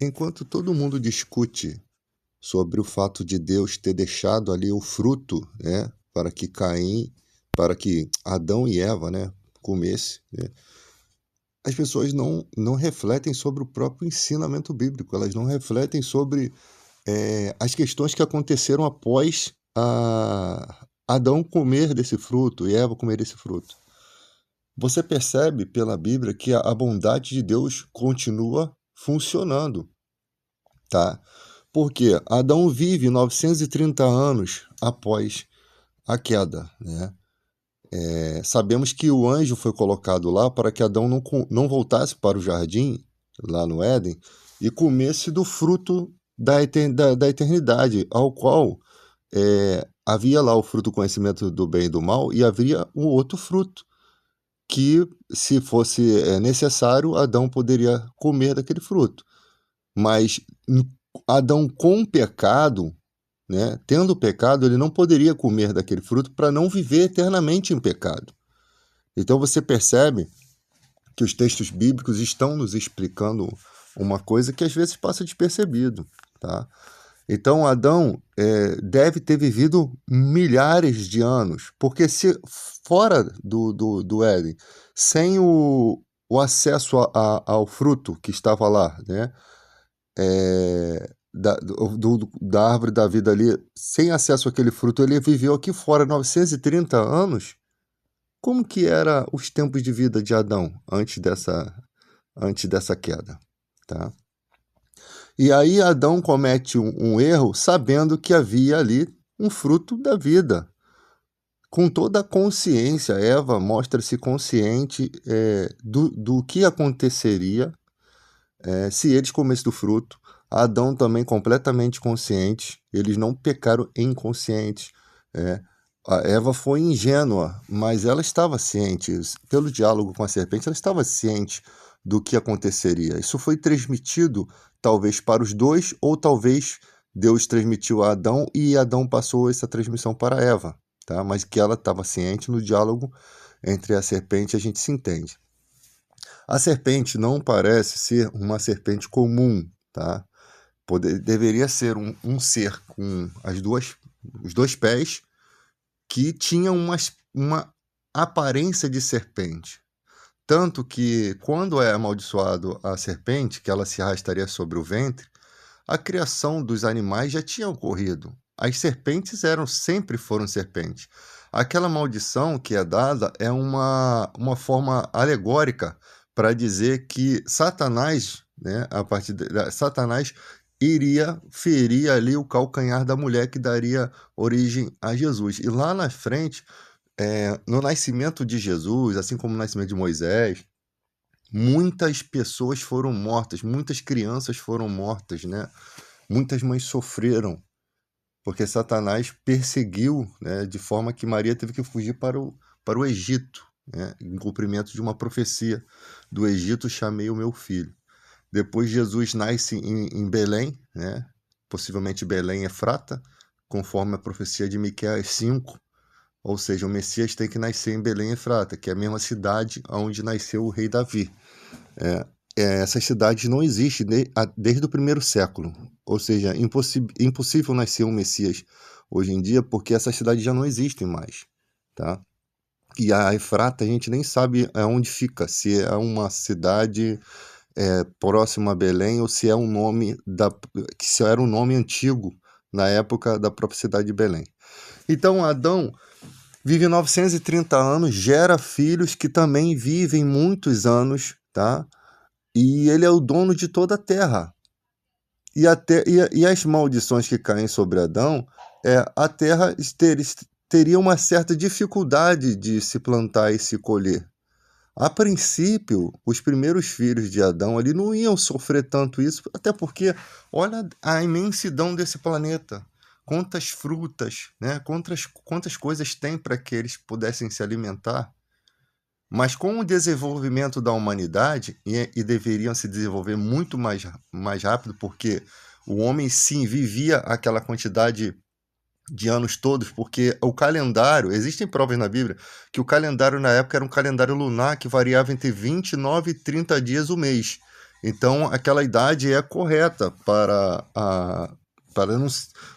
Enquanto todo mundo discute sobre o fato de Deus ter deixado ali o fruto, né, para que Adão e Eva, né, comesse, né, as pessoas não refletem sobre o próprio ensinamento bíblico, elas não refletem sobre as questões que aconteceram após Adão comer desse fruto e Eva comer desse fruto. Você percebe pela Bíblia que a bondade de Deus continua funcionando, tá? Porque Adão vive 930 anos após a queda, né? Sabemos que o anjo foi colocado lá para que Adão não voltasse para o jardim, lá no Éden, e comesse do fruto da eternidade, ao qual havia lá o fruto do conhecimento do bem e do mal, e havia um outro fruto, que, se fosse necessário, Adão poderia comer daquele fruto. Mas Adão, com pecado, né, tendo pecado, ele não poderia comer daquele fruto para não viver eternamente em pecado. Então você percebe que os textos bíblicos estão nos explicando uma coisa que às vezes passa despercebido, tá? Então Adão deve ter vivido milhares de anos, porque se fora do Éden, sem o acesso ao fruto que estava lá, né? Da árvore da vida ali, sem acesso àquele fruto, ele viveu aqui fora 930 anos. Como que era os tempos de vida de Adão antes dessa queda, tá? E aí Adão comete um erro sabendo que havia ali um fruto da vida. Com toda a consciência, Eva mostra-se consciente do que aconteceria se eles comessem do fruto. Adão também completamente consciente, eles não pecaram inconscientes. A Eva foi ingênua, mas ela estava ciente, pelo diálogo com a serpente, ela estava ciente do que aconteceria. Isso foi transmitido talvez para os dois, ou talvez Deus transmitiu a Adão e Adão passou essa transmissão para Eva, tá? Mas que ela estava ciente, no diálogo entre a serpente a gente se entende. A serpente não parece ser uma serpente comum, tá? Deveria ser um ser com os dois pés, que tinha uma aparência de serpente. Tanto que, quando é amaldiçoado a serpente, que ela se arrastaria sobre o ventre, a criação dos animais já tinha ocorrido. As serpentes sempre foram serpentes. Aquela maldição que é dada é uma forma alegórica para dizer que Satanás, né, Satanás iria ferir ali o calcanhar da mulher que daria origem a Jesus. E lá na frente, no nascimento de Jesus, assim como no nascimento de Moisés, muitas pessoas foram mortas, muitas crianças foram mortas, né? Muitas mães sofreram, porque Satanás perseguiu, né, de forma que Maria teve que fugir para o Egito, né, em cumprimento de uma profecia: do Egito chamei o meu filho. Depois Jesus nasce em Belém, né, possivelmente Belém Efrata, conforme a profecia de Miqueias 5, ou seja, o Messias tem que nascer em Belém Efrata, que é a mesma cidade onde nasceu o rei Davi. Essas cidades não existem desde o primeiro século, ou seja, impossível nascer um Messias hoje em dia, porque essas cidades já não existem mais, tá? E a Efrata a gente nem sabe onde fica, se é uma cidade próxima a Belém ou se é se era um nome antigo na época da própria cidade de Belém. Então Adão vive 930 anos, gera filhos que também vivem muitos anos, tá? E ele é o dono de toda a terra. E as maldições que caem sobre Adão, a terra teria uma certa dificuldade de se plantar e se colher. A princípio, os primeiros filhos de Adão ali não iam sofrer tanto isso, até porque olha a imensidão desse planeta. Quantas frutas, né? Quantas coisas tem para que eles pudessem se alimentar. Mas com o desenvolvimento da humanidade, e deveriam se desenvolver muito mais rápido, porque o homem sim vivia aquela quantidade de anos todos, porque o calendário, existem provas na Bíblia que o calendário na época era um calendário lunar que variava entre 29 e 30 dias o mês. Então, aquela idade é correta para não,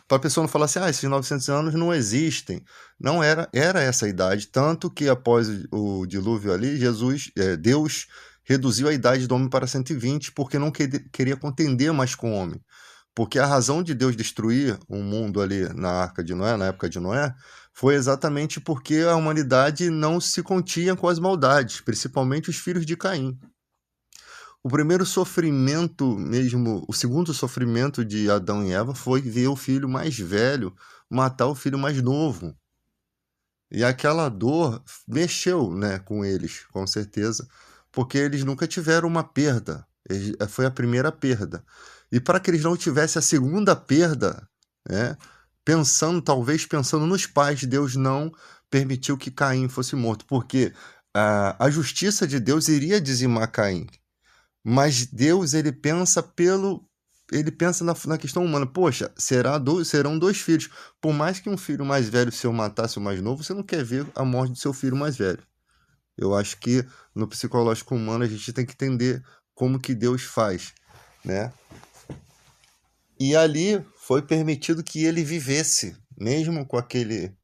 para a pessoa não falar assim, esses 900 anos não existem. Não era essa a idade, tanto que após o dilúvio ali, Deus reduziu a idade do homem para 120, porque não queria contender mais com o homem. Porque a razão de Deus destruir o mundo ali na Arca de Noé, na época de Noé, foi exatamente porque a humanidade não se continha com as maldades, principalmente os filhos de Caim. O primeiro sofrimento mesmo, o segundo sofrimento de Adão e Eva foi ver o filho mais velho matar o filho mais novo. E aquela dor mexeu, né, com eles, com certeza, porque eles nunca tiveram uma perda. Foi a primeira perda. E para que eles não tivessem a segunda perda, né, talvez pensando nos pais, Deus não permitiu que Caim fosse morto, porque a justiça de Deus iria dizimar Caim. Mas Deus, ele pensa na questão humana. Poxa, serão dois filhos. Por mais que um filho mais velho seu matasse o mais novo, você não quer ver a morte do seu filho mais velho. Eu acho que no psicológico humano a gente tem que entender como que Deus faz, né? E ali foi permitido que ele vivesse, mesmo com aquela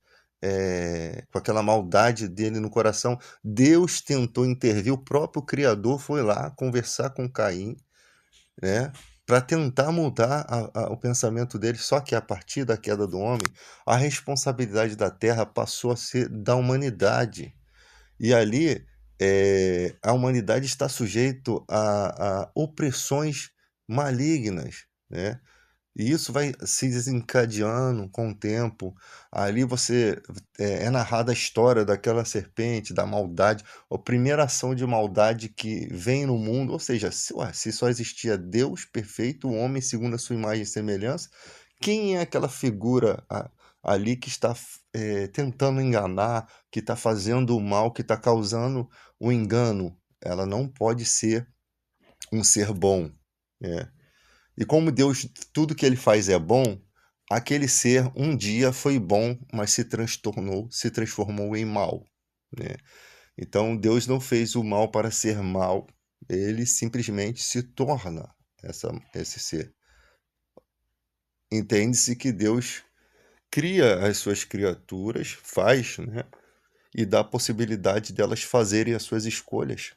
maldade dele no coração. Deus tentou intervir, o próprio Criador foi lá conversar com Caim, né, para tentar mudar o pensamento dele. Só que a partir da queda do homem, a responsabilidade da terra passou a ser da humanidade. E ali a humanidade está sujeito a opressões malignas, né? E isso vai se desencadeando com o tempo. Ali é narrada a história daquela serpente, da maldade, a primeira ação de maldade que vem no mundo. Ou seja, se só existia Deus perfeito, o homem segundo a sua imagem e semelhança, quem é aquela figura ali que está tentando enganar, que está fazendo o mal, que está causando o engano? Ela não pode ser um ser bom, né? E como Deus, tudo que ele faz é bom, aquele ser um dia foi bom, mas se transformou em mal, né? Então Deus não fez o mal para ser mal, ele simplesmente se torna esse ser. Entende-se que Deus cria as suas criaturas, faz, né? E dá a possibilidade delas fazerem as suas escolhas,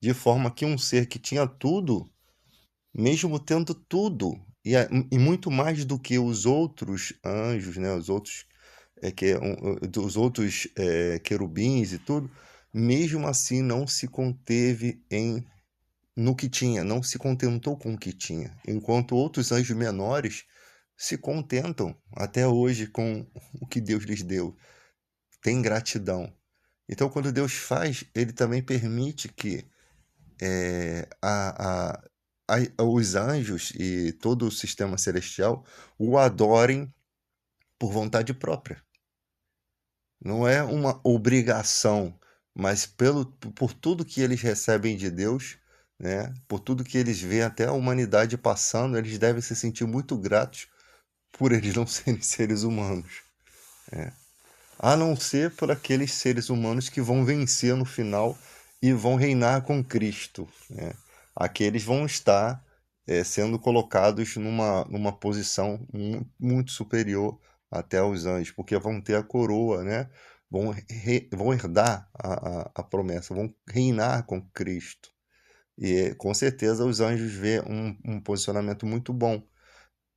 de forma que um ser que tinha tudo, mesmo tendo tudo, e muito mais do que os outros anjos, né, dos outros querubins e tudo, mesmo assim não se conteve no que tinha, não se contentou com o que tinha, enquanto outros anjos menores se contentam até hoje com o que Deus lhes deu, tem gratidão. Então, quando Deus faz, ele também permite que os anjos e todo o sistema celestial o adorem por vontade própria. Não é uma obrigação, mas por tudo que eles recebem de Deus, né? Por tudo que eles veem até a humanidade passando, eles devem se sentir muito gratos por eles não serem seres humanos. A não ser por aqueles seres humanos que vão vencer no final e vão reinar com Cristo, né? Aqueles vão estar sendo colocados numa posição muito superior até aos anjos, porque vão ter a coroa, né? Vão herdar a promessa, vão reinar com Cristo. E com certeza os anjos vê um posicionamento muito bom,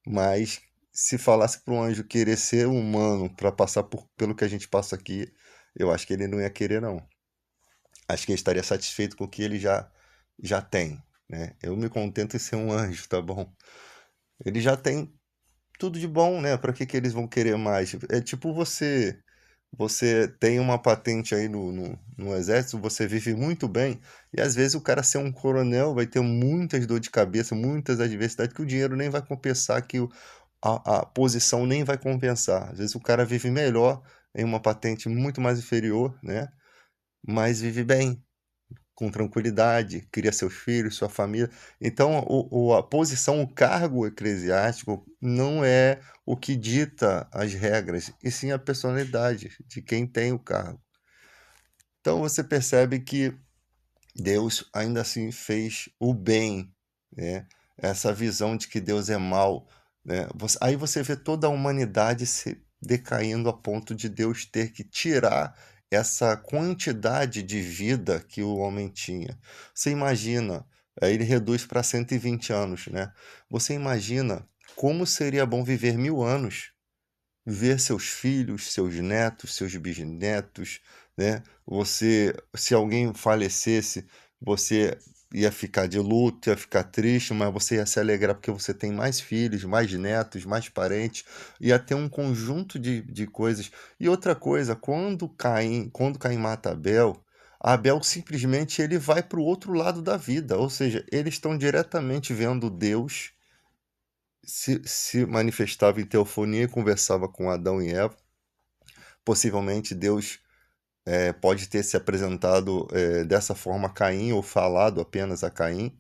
mas se falasse para um anjo querer ser humano para passar pelo que a gente passa aqui, eu acho que ele não ia querer, não. Acho que ele estaria satisfeito com o que ele já tem, né? Eu me contento em ser um anjo, tá bom? Ele já tem tudo de bom, né? Para que eles vão querer mais? É tipo você tem uma patente aí no exército, você vive muito bem, e às vezes o cara ser um coronel vai ter muitas dor de cabeça, muitas adversidades, que o dinheiro nem vai compensar, que a posição nem vai compensar. Às vezes o cara vive melhor em uma patente muito mais inferior, né? Mas vive bem, com tranquilidade, cria seus filhos, sua família. Então, a posição, o cargo eclesiástico não é o que dita as regras, e sim a personalidade de quem tem o cargo. Então, você percebe que Deus ainda assim fez o bem, né? Essa visão de que Deus é mal, né? Aí você vê toda a humanidade se decaindo a ponto de Deus ter que tirar essa quantidade de vida que o homem tinha. Você imagina, aí ele reduz para 120 anos, né? Você imagina como seria bom viver 1000 anos, ver seus filhos, seus netos, seus bisnetos, né? Você, se alguém falecesse, você ia ficar de luto, ia ficar triste, mas você ia se alegrar porque você tem mais filhos, mais netos, mais parentes, ia ter um conjunto de coisas. E outra coisa, quando Caim mata Abel simplesmente ele vai para o outro lado da vida, ou seja, eles estão diretamente vendo Deus se manifestava em teofonia e conversava com Adão e Eva. Possivelmente Deus pode ter se apresentado dessa forma a Caim ou falado apenas a Caim,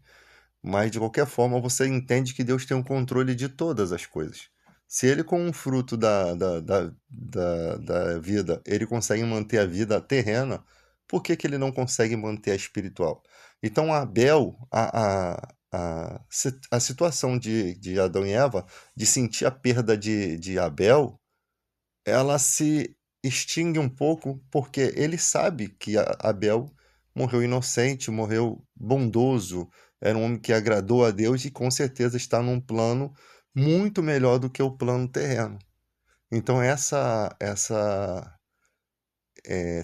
mas de qualquer forma você entende que Deus tem um controle de todas as coisas. Se ele, com um fruto da vida, ele consegue manter a vida terrena, por que ele não consegue manter a espiritual? Então, Abel, a situação de Adão e Eva, de sentir a perda de Abel, ela se extingue um pouco porque ele sabe que Abel morreu inocente, morreu bondoso, era um homem que agradou a Deus e com certeza está num plano muito melhor do que o plano terreno. Então essa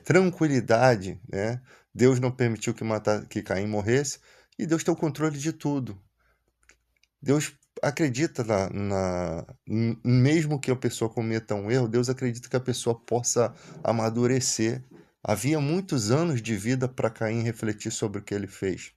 tranquilidade, né? Deus não permitiu que Caim morresse e Deus tem o controle de tudo. Deus acredita mesmo que a pessoa cometa um erro, Deus acredita que a pessoa possa amadurecer. Havia muitos anos de vida para Caim refletir sobre o que ele fez.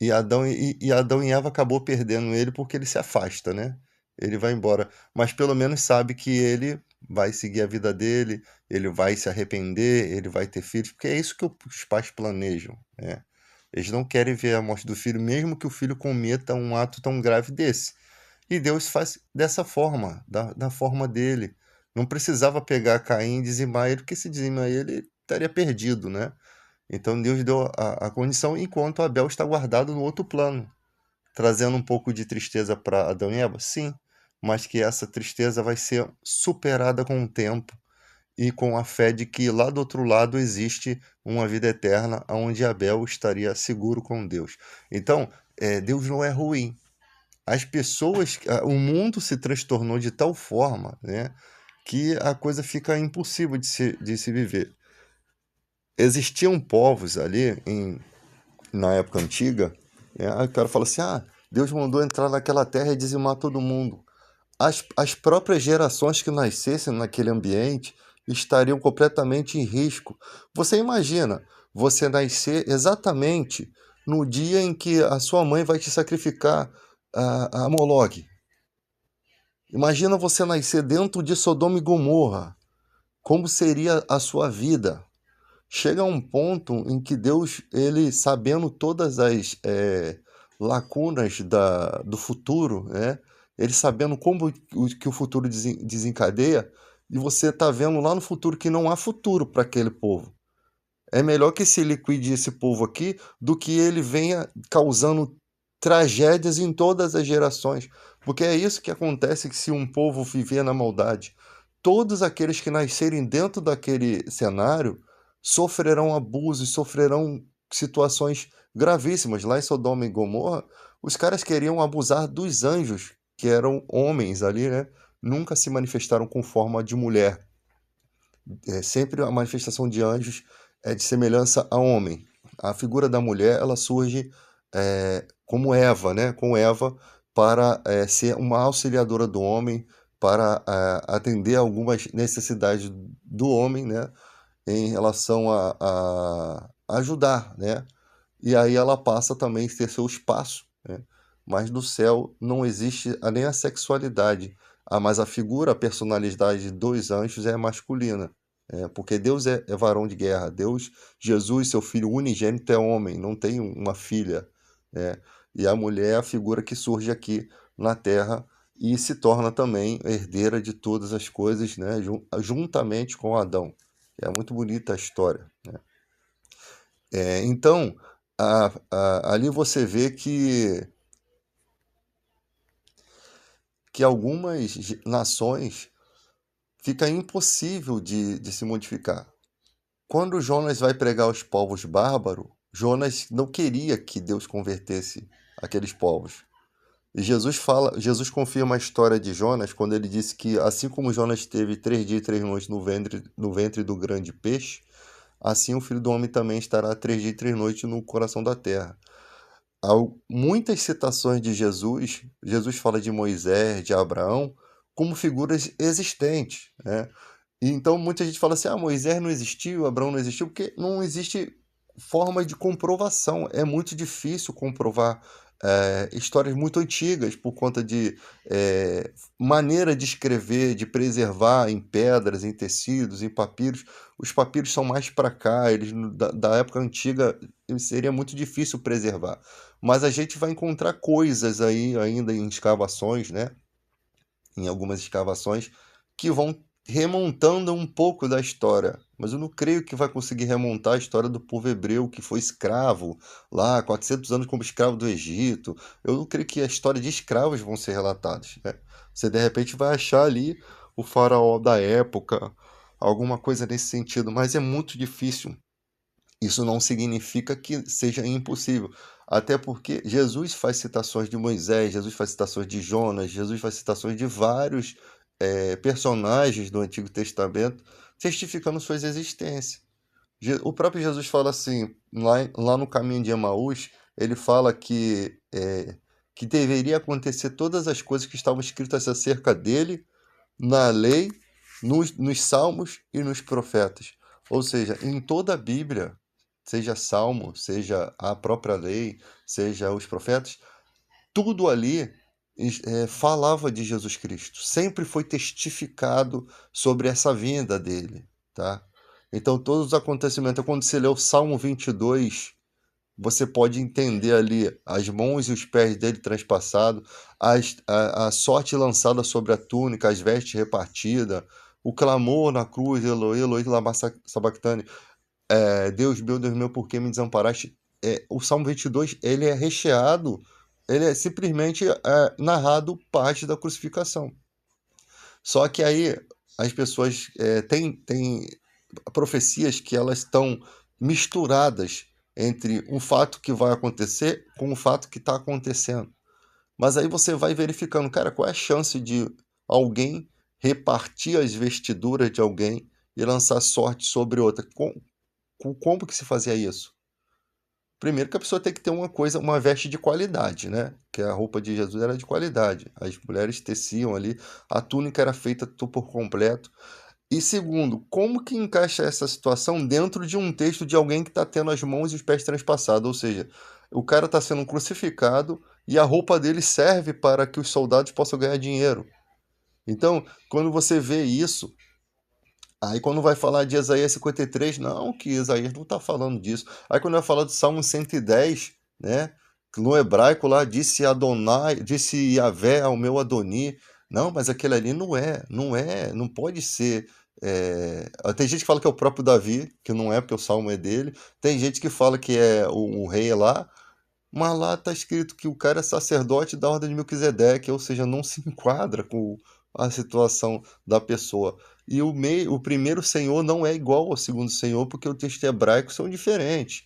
E Adão e Eva acabou perdendo ele porque ele se afasta, né? Ele vai embora, mas pelo menos sabe que ele vai seguir a vida dele, ele vai se arrepender, ele vai ter filhos, porque é isso que os pais planejam, né? Eles não querem ver a morte do filho, mesmo que o filho cometa um ato tão grave desse. E Deus faz dessa forma, da forma dele. Não precisava pegar Caim e dizimar ele, porque se dizimar ele estaria perdido, né? Então Deus deu a condição, enquanto Abel está guardado no outro plano, trazendo um pouco de tristeza para Adão e Eva, sim, mas que essa tristeza vai ser superada com o tempo e com a fé de que lá do outro lado existe uma vida eterna, onde Abel estaria seguro com Deus. Então, Deus não é ruim. As pessoas, o mundo se transtornou de tal forma, né, que a coisa fica impossível de se viver. Existiam povos ali na época antiga, né, aí o cara fala assim: Deus mandou entrar naquela terra e dizimar todo mundo. As próprias gerações que nascessem naquele ambiente estariam completamente em risco. Você imagina você nascer exatamente no dia em que a sua mãe vai te sacrificar a Moloque. Imagina você nascer dentro de Sodoma e Gomorra. Como seria a sua vida? Chega a um ponto em que Deus, ele sabendo todas as lacunas do futuro, né? Ele sabendo como que o futuro desencadeia, e você está vendo lá no futuro que não há futuro para aquele povo. É melhor que se liquide esse povo aqui do que ele venha causando tragédias em todas as gerações. Porque é isso que acontece se um povo viver na maldade. Todos aqueles que nascerem dentro daquele cenário sofrerão abusos, sofrerão situações gravíssimas. Lá em Sodoma e Gomorra, os caras queriam abusar dos anjos, que eram homens ali, né? Nunca se manifestaram com forma de mulher. Sempre a manifestação de anjos é de semelhança a homem. A figura da mulher, ela surge como Eva, né? Com Eva, para ser uma auxiliadora do homem, para atender algumas necessidades do homem, né? Em relação a ajudar, né? E aí ela passa também a ter seu espaço, né? Mas no céu não existe nem a sexualidade, mas a figura, a personalidade dos anjos é masculina. Porque Deus é varão de guerra. Deus, Jesus, seu filho unigênito, é homem, não tem uma filha. né? E a mulher é a figura que surge aqui na terra e se torna também herdeira de todas as coisas, né? Juntamente com Adão. É muito bonita a história. Então, ali você vê que algumas nações fica impossível de se modificar. Quando Jonas vai pregar aos povos bárbaros, Jonas não queria que Deus convertesse aqueles povos. E Jesus confirma a história de Jonas quando ele disse que assim como Jonas teve 3 dias e 3 noites no ventre do grande peixe, assim o Filho do Homem também estará 3 dias e 3 noites no coração da terra. Há muitas citações de Jesus, Jesus fala de Moisés, de Abraão, como figuras existentes, né? E então muita gente fala assim, Moisés não existiu, Abraão não existiu, porque não existe forma de comprovação. É muito difícil comprovar histórias muito antigas por conta de maneira de escrever, de preservar em pedras, em tecidos, em papiros. Os papiros são mais para cá, eles da época antiga seria muito difícil preservar. Mas a gente vai encontrar coisas aí ainda em escavações, né? Em algumas escavações, que vão remontando um pouco da história. Mas eu não creio que vai conseguir remontar a história do povo hebreu que foi escravo lá, 400 anos como escravo do Egito. Eu não creio que a história de escravos vão ser relatadas, né? Você de repente vai achar ali o faraó da época, alguma coisa nesse sentido, mas é muito difícil. Isso não significa que seja impossível. Até porque Jesus faz citações de Moisés, Jesus faz citações de Jonas, Jesus faz citações de vários personagens do Antigo Testamento, testificando suas existências. O próprio Jesus fala assim, lá no caminho de Emaús, ele fala que deveria acontecer todas as coisas que estavam escritas acerca dele na lei, nos salmos e nos profetas. Ou seja, em toda a Bíblia, seja salmo, seja a própria lei, seja os profetas, tudo ali falava de Jesus Cristo. Sempre foi testificado sobre essa vinda dele, tá? Então, todos os acontecimentos, quando você lê o Salmo 22, você pode entender ali as mãos e os pés dele transpassados, a sorte lançada sobre a túnica, as vestes repartidas, o clamor na cruz, Eloi, Eloi, lama sabachthani, Deus meu, por que me desamparaste? O Salmo 22, ele é recheado, ele é simplesmente narrado parte da crucificação. Só que aí as pessoas têm profecias que elas estão misturadas entre um fato que vai acontecer com o fato que está acontecendo. Mas aí você vai verificando, cara, qual é a chance de alguém repartir as vestiduras de alguém e lançar sorte sobre outra? Como que se fazia isso? Primeiro que a pessoa tem que ter uma veste de qualidade, né? Que a roupa de Jesus era de qualidade. As mulheres teciam ali, a túnica era feita por completo. E segundo, como que encaixa essa situação dentro de um texto de alguém que está tendo as mãos e os pés transpassados? Ou seja, o cara está sendo crucificado e a roupa dele serve para que os soldados possam ganhar dinheiro. Então, quando você vê isso, aí quando vai falar de Isaías 53, não, que Isaías não está falando disso. Aí quando vai falar do Salmo 110, né? No hebraico lá, disse Adonai, disse Yahvé ao meu Adoni. Não, mas aquele ali não pode ser. Tem gente que fala que é o próprio Davi, que não é, porque o Salmo é dele. Tem gente que fala que é o rei lá, mas lá está escrito que o cara é sacerdote da ordem de Melquisedeque, ou seja, não se enquadra com a situação da pessoa. E o primeiro senhor não é igual ao segundo senhor, porque o texto hebraico são diferentes.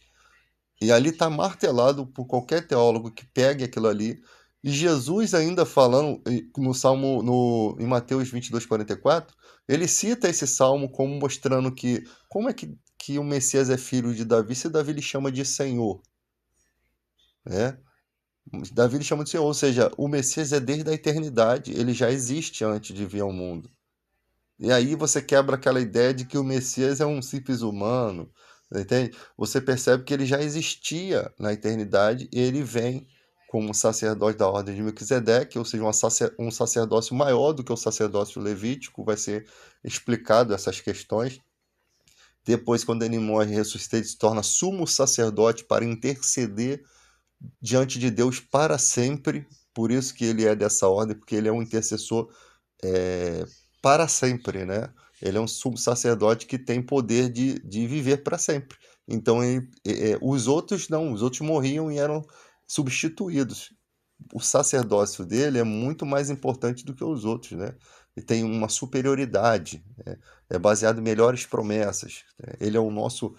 E ali está martelado por qualquer teólogo que pegue aquilo ali. E Jesus ainda falando no Salmo, em Mateus 22:44, ele cita esse Salmo como mostrando que como é que o Messias é filho de Davi, se Davi lhe chama de Senhor, né? Davi lhe chama de Senhor, ou seja, o Messias é desde a eternidade, ele já existe antes de vir ao mundo. E aí você quebra aquela ideia de que o Messias é um simples humano, entende? Você percebe que ele já existia na eternidade e ele vem como sacerdote da ordem de Melquisedeque, ou seja, um sacerdócio maior do que o sacerdócio levítico, vai ser explicado essas questões. Depois, quando ele morre e ressuscita, ele se torna sumo sacerdote para interceder diante de Deus para sempre. Por isso que ele é dessa ordem, porque ele é um intercessor é, para sempre, né? Ele é um sumo sacerdote que tem poder de viver para sempre. Então, os outros não, os outros morriam e eram substituídos. O sacerdócio dele é muito mais importante do que os outros, né? Ele tem uma superioridade, é baseado em melhores promessas, né? Ele é o nosso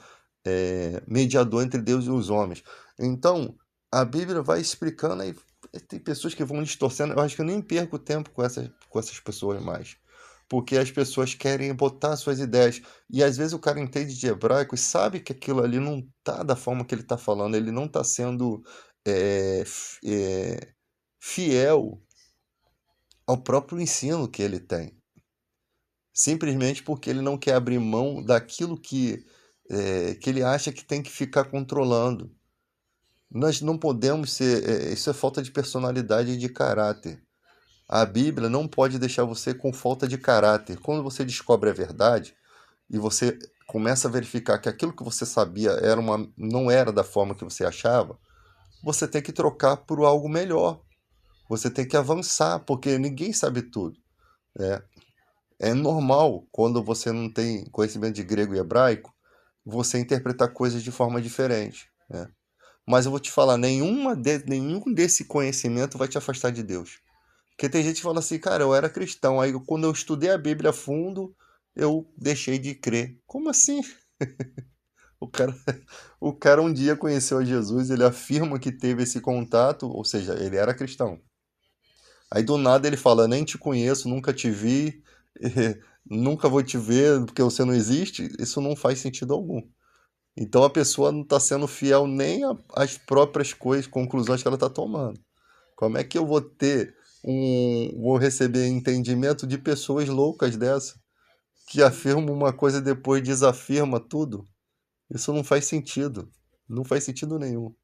mediador entre Deus e os homens. Então, a Bíblia vai explicando aí. Tem pessoas que vão distorcendo. Eu acho que eu nem perco tempo com essas pessoas mais. Porque as pessoas querem botar suas ideias. E às vezes o cara entende de hebraico e sabe que aquilo ali não tá da forma que ele tá falando. Ele não tá sendo fiel ao próprio ensino que ele tem. Simplesmente porque ele não quer abrir mão daquilo que ele acha que tem que ficar controlando. Nós não podemos ser. Isso é falta de personalidade e de caráter. A Bíblia não pode deixar você com falta de caráter. Quando você descobre a verdade e você começa a verificar que aquilo que você sabia não era da forma que você achava, você tem que trocar por algo melhor. Você tem que avançar, porque ninguém sabe tudo. Né? É normal, quando você não tem conhecimento de grego e hebraico, você interpretar coisas de forma diferente. Né? Mas eu vou te falar, nenhum desse conhecimento vai te afastar de Deus. Porque tem gente que fala assim, cara, eu era cristão, aí quando eu estudei a Bíblia a fundo, eu deixei de crer. Como assim? O cara, o cara um dia conheceu a Jesus, ele afirma que teve esse contato, ou seja, ele era cristão. Aí do nada ele fala, nem te conheço, nunca te vi, nunca vou te ver porque você não existe. Isso não faz sentido algum. Então a pessoa não está sendo fiel nem às próprias coisas, conclusões que ela está tomando. Como é que eu vou receber entendimento de pessoas loucas dessa, que afirmam uma coisa e depois desafirma tudo? Isso não faz sentido. Não faz sentido nenhum.